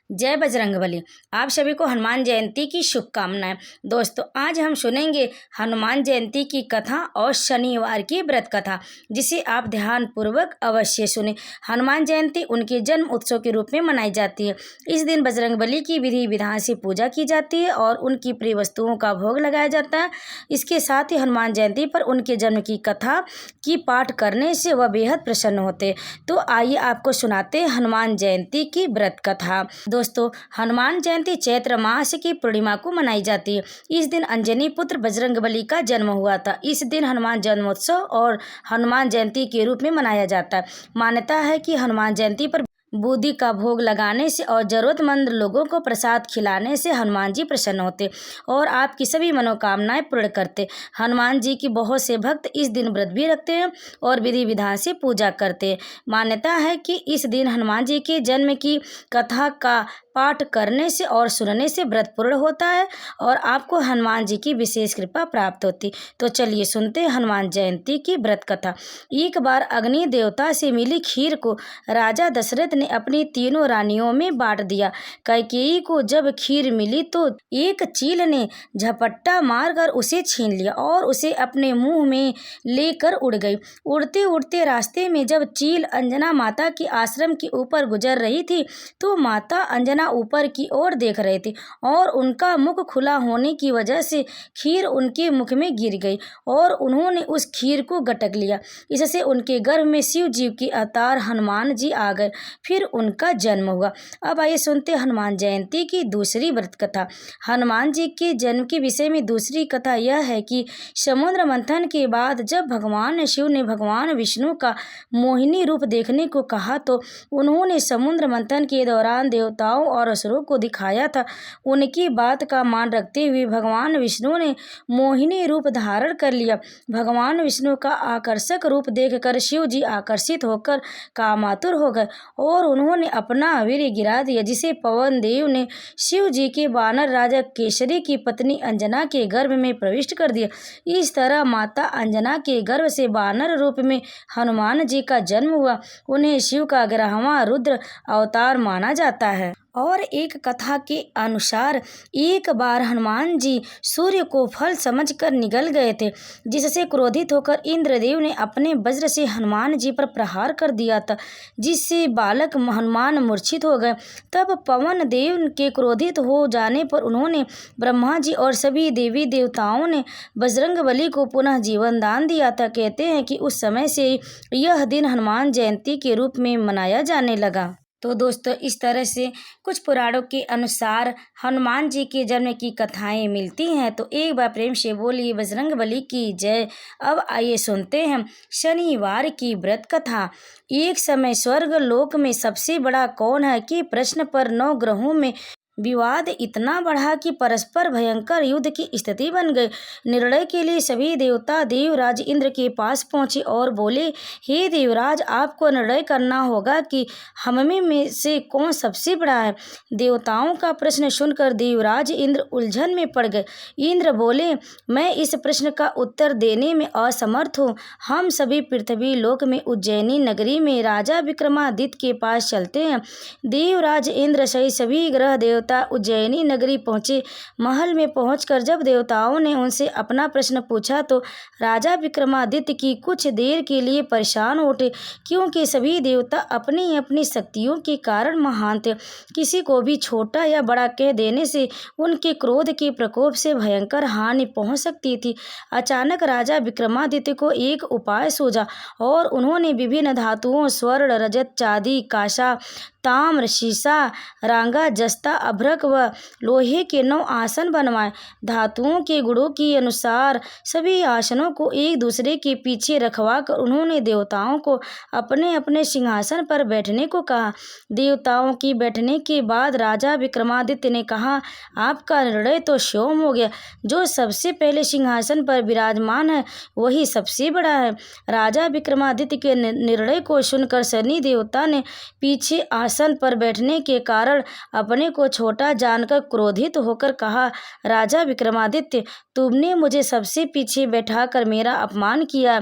जय बजरंगबली। आप सभी को हनुमान जयंती की शुभकामनाएं। दोस्तों, आज हम सुनेंगे हनुमान जयंती की कथा और शनिवार की व्रत कथा, जिसे आप ध्यान पूर्वक अवश्य सुने। हनुमान जयंती उनके जन्म उत्सव के रूप में मनाई जाती है। इस दिन बजरंगबली की विधि विधान से पूजा की जाती है और उनकी प्रिय वस्तुओं का भोग लगाया जाता है। इसके साथ ही हनुमान जयंती पर उनके जन्म की कथा की पाठ करने से वह बेहद प्रसन्न होते हैं। तो आइए आपको सुनाते हैं हनुमान जयंती की व्रत कथा। दोस्तों, हनुमान जयंती चैत्र मास की पूर्णिमा को मनाई जाती है। इस दिन अंजनी पुत्र बजरंगबली का जन्म हुआ था। इस दिन हनुमान जन्मोत्सव और हनुमान जयंती के रूप में मनाया जाता है। मान्यता है कि हनुमान जयंती पर बूंदी का भोग लगाने से और जरूरतमंद लोगों को प्रसाद खिलाने से हनुमान जी प्रसन्न होते और आपकी सभी मनोकामनाएं पूर्ण करते। हनुमान जी की बहुत से भक्त इस दिन व्रत भी रखते हैं और विधि विधान से पूजा करते हैं। मान्यता है कि इस दिन हनुमान जी के जन्म की कथा का पाठ करने से और सुनने से व्रत पूर्ण होता है और आपको हनुमान जी की विशेष कृपा प्राप्त होती। तो चलिए सुनते हैं हनुमान जयंती की व्रत कथा। एक बार अग्नि देवता से मिली खीर को राजा दशरथ ने अपनी तीनों रानियों में बांट दिया। कैकेयी को जब खीर मिली तो एक चील ने झपट्टा मारकर उसे छीन लिया और उसे अपने मुंह में लेकर उड़ गई। उड़ते उड़ते रास्ते में जब चील अंजना माता के आश्रम के ऊपर गुजर रही थी तो माता अंजना ऊपर की ओर देख रहे थे और उनका मुख खुला होने की वजह से खीर उनके मुख में गिर गई और उन्होंने उस खीर को गटक लिया। इससे उनके गर्भ में शिव जी के अवतार हनुमान जी आ गए। फिर उनका जन्म हुआ। अब आइए सुनते हनुमान जयंती की दूसरी व्रत कथा। हनुमान जी के जन्म के विषय में दूसरी कथा यह है कि समुद्र मंथन के बाद जब भगवान शिव ने भगवान विष्णु का मोहिनी रूप देखने को कहा तो उन्होंने समुद्र मंथन के दौरान देवताओं और असुरों को दिखाया था। उनकी बात का मान रखते हुए भगवान विष्णु ने मोहिनी रूप धारण कर लिया। भगवान विष्णु का आकर्षक रूप देखकर शिव जी आकर्षित होकर कामातुर हो गए और उन्होंने अपना वीर्य गिरा दिया, जिसे पवन देव ने शिव जी के वानर राजा केसरी की पत्नी अंजना के गर्भ में प्रविष्ट कर दिया। इस तरह माता अंजना के गर्भ से वानर रूप में हनुमान जी का जन्म हुआ। उन्हें शिव का 11वां रुद्र अवतार माना जाता है। और एक कथा के अनुसार एक बार हनुमान जी सूर्य को फल समझकर निगल गए थे, जिससे क्रोधित होकर इंद्रदेव ने अपने वज्र से हनुमान जी पर प्रहार कर दिया था, जिससे बालक हनुमान मूर्छित हो गए। तब पवन देव के क्रोधित हो जाने पर उन्होंने ब्रह्मा जी और सभी देवी देवताओं ने बजरंगबली को पुनः जीवन दान दिया था। कहते हैं कि उस समय से यह दिन हनुमान जयंती के रूप में मनाया जाने लगा। तो दोस्तों, इस तरह से कुछ पुराणों के अनुसार हनुमान जी के जन्म की कथाएं मिलती हैं। तो एक बार प्रेम से बोलिए बजरंगबली की जय। अब आइए सुनते हैं शनिवार की व्रत कथा। एक समय स्वर्ग लोक में सबसे बड़ा कौन है कि प्रश्न पर 9 ग्रहों में विवाद इतना बढ़ा कि परस्पर भयंकर युद्ध की स्थिति बन गई। निर्णय के लिए सभी देवता देवराज इंद्र के पास पहुंचे और बोले, हे देवराज, आपको निर्णय करना होगा कि हम में से कौन सबसे बड़ा है। देवताओं का प्रश्न सुनकर देवराज इंद्र उलझन में पड़ गए। इंद्र बोले, मैं इस प्रश्न का उत्तर देने में असमर्थ हूँ। हम सभी पृथ्वी लोक में उज्जैनी नगरी में राजा विक्रमादित्य के पास चलते हैं। देवराज इंद्र सहित सभी ग्रह देवता उज्जैनी नगरी पहुंचे। महल में पहुंचकर जब देवताओं ने उनसे अपना प्रश्न पूछा तो राजा विक्रमादित्य की कुछ देर के लिए परेशान उठे, क्योंकि सभी देवता अपनी अपनी शक्तियों के कारण महान थे। किसी को भी छोटा या बड़ा कह देने से उनके क्रोध के प्रकोप से भयंकर हानि पहुंच सकती थी। अचानक राजा विक्रमादित्य को एक उपाय सूझा और उन्होंने विभिन्न धातुओं स्वर्ण, रजत, चांदी, कांसा, ताम्र, शीशा, रांगा, जस्ता, अभ्रक व लोहे के 9 आसन बनवाए। धातुओं के गुणों के अनुसार सभी आसनों को एक दूसरे के पीछे रखवा कर उन्होंने देवताओं को अपने अपने सिंहासन पर बैठने को कहा। देवताओं की बैठने के बाद राजा विक्रमादित्य ने कहा, आपका निर्णय तो स्वयं हो गया। जो सबसे पहले सिंहासन पर विराजमान है वही सबसे बड़ा है। राजा विक्रमादित्य के निर्णय को सुनकर शनि देवता ने पीछे आसन पर बैठने के कारण अपने को छोटा जानकर क्रोधित होकर कहा, राजा विक्रमादित्य, तुमने मुझे सबसे पीछे बैठाकर मेरा अपमान किया।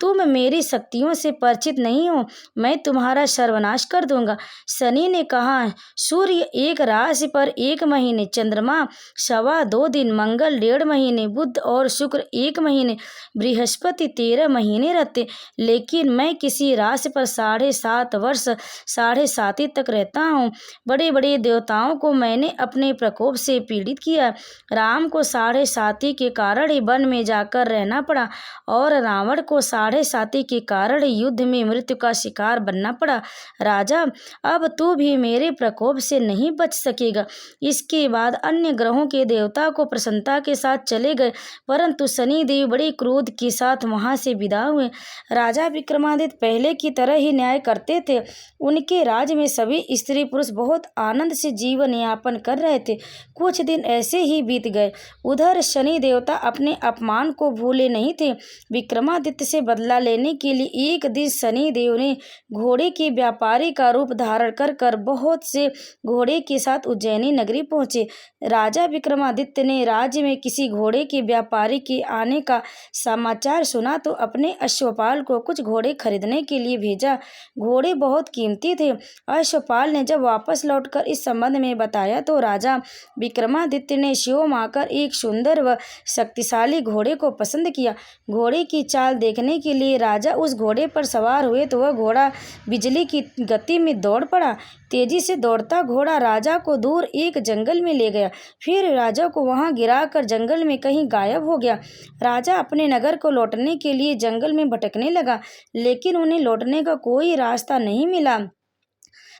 तुम मेरी शक्तियों से परिचित नहीं हो, मैं तुम्हारा सर्वनाश कर दूंगा। शनि ने कहा, सूर्य एक राशि पर 1 महीने, चंद्रमा 2.25 दिन, मंगल 1.5 महीने, बुध और शुक्र 1 महीने, बृहस्पति 13 महीने रहते, लेकिन मैं किसी राशि पर 7.5 वर्ष 7.5 तक रहता हूँ। बड़े बड़े देवताओं को मैंने अपने प्रकोप से पीड़ित किया। राम को 7.5 के कारण ही वन में जाकर रहना पड़ा और रावण को 7.5 के कारण ही युद्ध में मृत्यु का शिकार बनना पड़ा। राजा, अब तू भी मेरे प्रकोप से नहीं बच सकेगा। इसके बाद अन्य ग्रहों के देवता को प्रसन्नता के साथ चले गए, परंतु शनिदेव बड़े क्रोध के साथ वहां से विदा हुए। राजा विक्रमादित्य पहले की तरह ही न्याय करते थे। उनके राज्य में सभी स्त्री पुरुष बहुत आनंद से जीवन यापन कर रहे थे। कुछ दिन ऐसे ही बीत गए। उधर शनि देवता अपने अपमान को भूले नहीं थे। विक्रमादित्य से बदला लेने के लिए एक दिन शनि देव ने घोड़े के व्यापारी का रूप धारण कर बहुत से घोड़े के साथ उज्जैनी नगरी पहुंचे। राजा विक्रमादित्य ने राज्य में किसी घोड़े के व्यापारी के आने का समाचार सुना तो अपने अश्वपाल को कुछ घोड़े खरीदने के लिए भेजा। घोड़े बहुत कीमती थे। अश्वपाल ने जब वापस लौटकर इस संबंध में बताया तो राजा विक्रमादित्य ने शिव माकर एक सुंदर व शक्तिशाली घोड़े को पसंद किया। घोड़े की चाल देखने के लिए राजा उस घोड़े पर सवार हुए तो वह घोड़ा बिजली की गति में दौड़ पड़ा। तेजी से दौड़ता घोड़ा राजा को दूर एक जंगल में ले गया, फिर राजा को वहां गिराकर जंगल में कहीं गायब हो गया। राजा अपने नगर को लौटने के लिए जंगल में भटकने लगा, लेकिन उन्हें लौटने का कोई रास्ता नहीं मिला।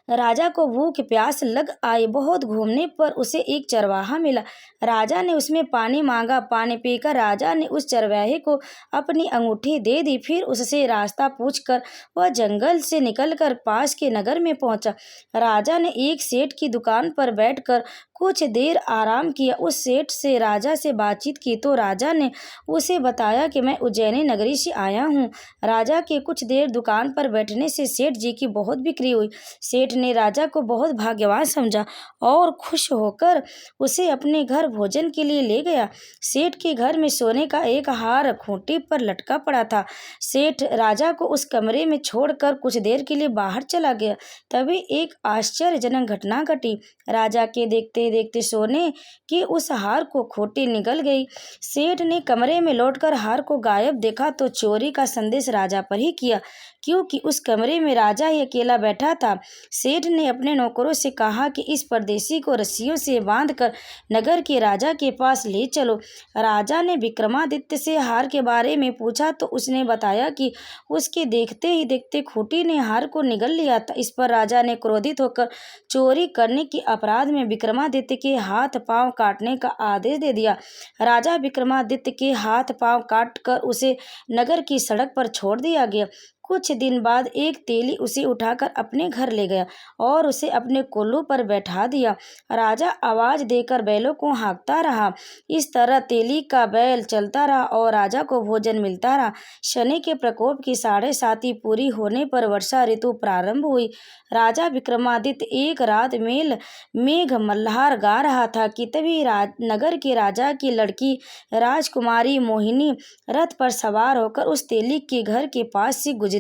राजा को भूख प्यास लग आई। बहुत घूमने पर उसे एक चरवाहा मिला। राजा ने उसमें पानी मांगा। पानी पीकर राजा ने उस चरवाहे को अपनी अंगूठी दे दी। फिर उससे रास्ता पूछकर वह जंगल से निकलकर पास के नगर में पहुंचा। राजा ने एक सेठ की दुकान पर बैठकर कुछ देर आराम किया। उस सेठ से राजा से बातचीत की तो राजा ने उसे बताया कि मैं उज्जैनी नगरी से आया हूँ। राजा के कुछ देर दुकान पर बैठने से सेठ जी की बहुत बिक्री हुई। सेठ ने राजा को बहुत भाग्यवान समझा और खुश होकर उसे अपने घर भोजन के लिए ले गया। सेठ के घर में सोने का एक हार खूंटी पर लटका पड़ा था। सेठ राजा को उस कमरे में छोड़कर कुछ देर के लिए बाहर चला गया। तभी एक आश्चर्यजनक घटना घटी। राजा के देखते देखते सोने की उस हार को खूंटी निगल गई। सेठ ने कमरे में लौटकर हार को गायब देखा तो चोरी का संदेश राजा पर ही किया, क्योंकि उस कमरे में राजा ही अकेला बैठा था। सेठ ने अपने नौकरों से कहा कि इस परदेशी को रस्सियों से बांधकर नगर के राजा के पास ले चलो। राजा ने विक्रमादित्य से हार के बारे में पूछा तो उसने बताया कि उसके देखते ही देखते खूंटी ने हार को निगल लिया था। इस पर राजा ने क्रोधित होकर चोरी करने के अपराध में विक्रमादित्य के हाथ पांव काटने का आदेश दे दिया। राजा विक्रमादित्य के हाथ पांव काटकर उसे नगर की सड़क पर छोड़ दिया गया। कुछ दिन बाद एक तेली उसे उठाकर अपने घर ले गया और उसे अपने कोल्हू पर बैठा दिया। राजा आवाज देकर बैलों को हाँकता रहा। इस तरह तेली का बैल चलता रहा और राजा को भोजन मिलता रहा। शनि के प्रकोप की 7.5 पूरी होने पर वर्षा ऋतु प्रारंभ हुई। राजा विक्रमादित्य एक रात मेघ मल्हार गा रहा था कि तभी नगर के राजा की लड़की राजकुमारी मोहिनी रथ पर सवार होकर उस तेली के घर के पास से गुजरी।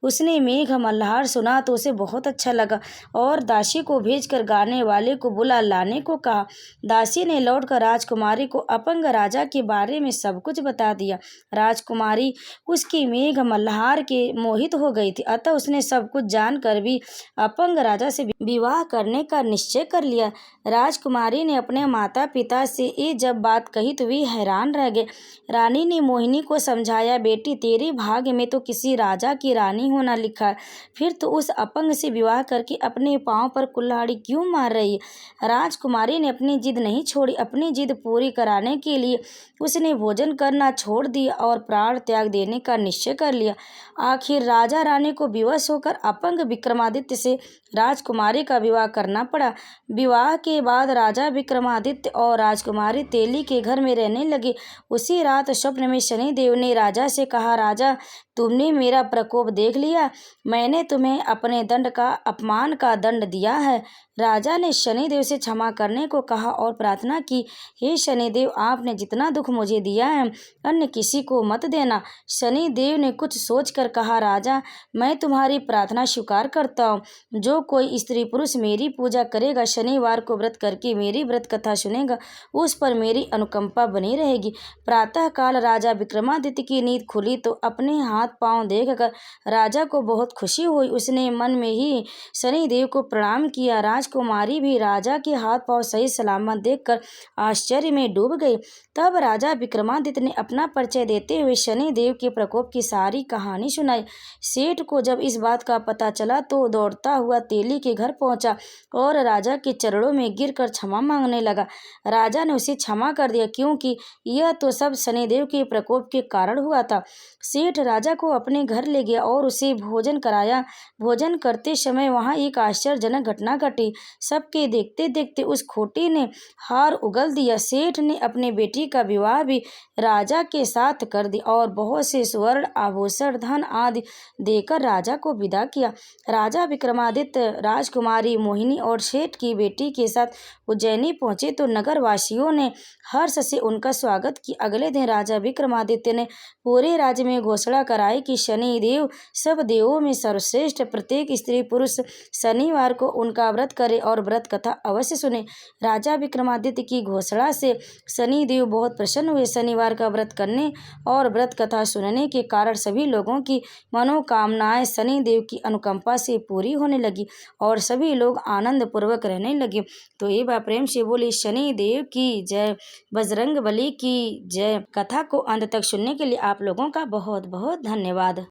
उसने मेघ मल्हार सुना तो उसे बहुत अच्छा लगा और दासी को भेजकर गाने वाले को बुला लाने को कहा। दासी ने लौटकर राजकुमारी को अपंग राजा के बारे में सब कुछ बता दिया। राजकुमारी उसकी मेघ मल्हार के मोहित हो गई थी, अतः उसने सब कुछ जानकर भी अपंग राजा से विवाह करने का निश्चय कर लिया। राजकुमारी ने अपने माता पिता से ये जब बात कही तो वे हैरान रह गए। रानी ने मोहिनी को समझाया, बेटी तेरे भाग्य में तो किसी राजा की रानी होना लिखा है, फिर तो उस अपंग से विवाह करके अपने पांव पर कुल्हाड़ी क्यों मार रही है। राजकुमारी ने अपनी जिद नहीं छोड़ी। अपनी जिद पूरी कराने के लिए उसने भोजन करना छोड़ दिया और प्राण त्याग देने का निश्चय कर लिया। आखिर राजा रानी को विवश होकर अपंग विक्रमादित्य से राजकुमारी का विवाह करना पड़ा। विवाह के बाद राजा विक्रमादित्य और राजकुमारी तेली के घर में रहने लगे। उसी रात स्वप्न में शनिदेव ने राजा से कहा, राजा तुमने मेरा प्रकोप देख लिया। मैंने तुम्हें अपने दंड का अपमान का दंड दिया है। राजा ने शनिदेव से क्षमा करने को कहा और प्रार्थना की, हे शनिदेव, आपने जितना दुख मुझे दिया है अन्य किसी को मत देना। शनिदेव ने कुछ सोचकर कहा, राजा, मैं तुम्हारी प्रार्थना स्वीकार करता हूँ। जो कोई स्त्री पुरुष मेरी पूजा करेगा, शनिवार को व्रत करके मेरी व्रत कथा सुनेगा, उस पर मेरी अनुकंपा बनी रहेगी। प्रातःकाल राजा विक्रमादित्य की नींद खुली तो अपने हाथ पांव देखकर राजा को बहुत खुशी हुई। उसने मन में ही शनिदेव को प्रणाम किया। राजकुमारी भी राजा के हाथ पांव सही सलामत देखकर आश्चर्य में डूब गई। तब राजा विक्रमादित्य ने अपना परिचय देते हुए शनिदेव के प्रकोप की सारी कहानी सुनाई। सेठ को जब इस बात का पता चला तो दौड़ता हुआ तेली के घर पहुंचा और राजा के चरणों में गिरकर क्षमा मांगने लगा। राजा ने उसे क्षमा कर दिया, क्योंकि यह तो सब शनिदेव के प्रकोप के कारण हुआ था। सेठ राजा को अपने घर ले गया और उसे भोजन कराया। भोजन करते समय वहां एक आश्चर्यजनक घटना घटी। सबके देखते देखते उस खोटी ने हार उगल दिया। सेठ ने अपने बेटी का विवाह भी राजा के साथ कर दिया और बहुत से स्वर्ण आभूषण, धन आदि देकर राजा को विदा किया। राजा विक्रमादित्य राजकुमारी मोहिनी और सेठ की बेटी के साथ उज्जैनी पहुंचे तो नगर वासियों ने हर्ष से उनका स्वागत किया। अगले दिन राजा विक्रमादित्य ने पूरे राज्य में घोषणा कराई कि शनिदेव सब देवों में सर्वश्रेष्ठ। प्रत्येक स्त्री पुरुष शनिवार को उनका व्रत करे और व्रत कथा अवश्य सुने। राजा विक्रमादित्य की घोषणा से शनिदेव बहुत प्रसन्न हुए। शनिवार का व्रत करने और व्रत कथा सुनने के कारण सभी लोगों की मनोकामनाएं शनिदेव की अनुकंपा से पूरी होने लगी और सभी लोग आनंद पूर्वक रहने लगे। तो ये बात प्रेम से बोली शनिदेव की जय, बजरंग बली की जय। कथा को अंत तक सुनने के लिए आप लोगों का बहुत बहुत धन्यवाद।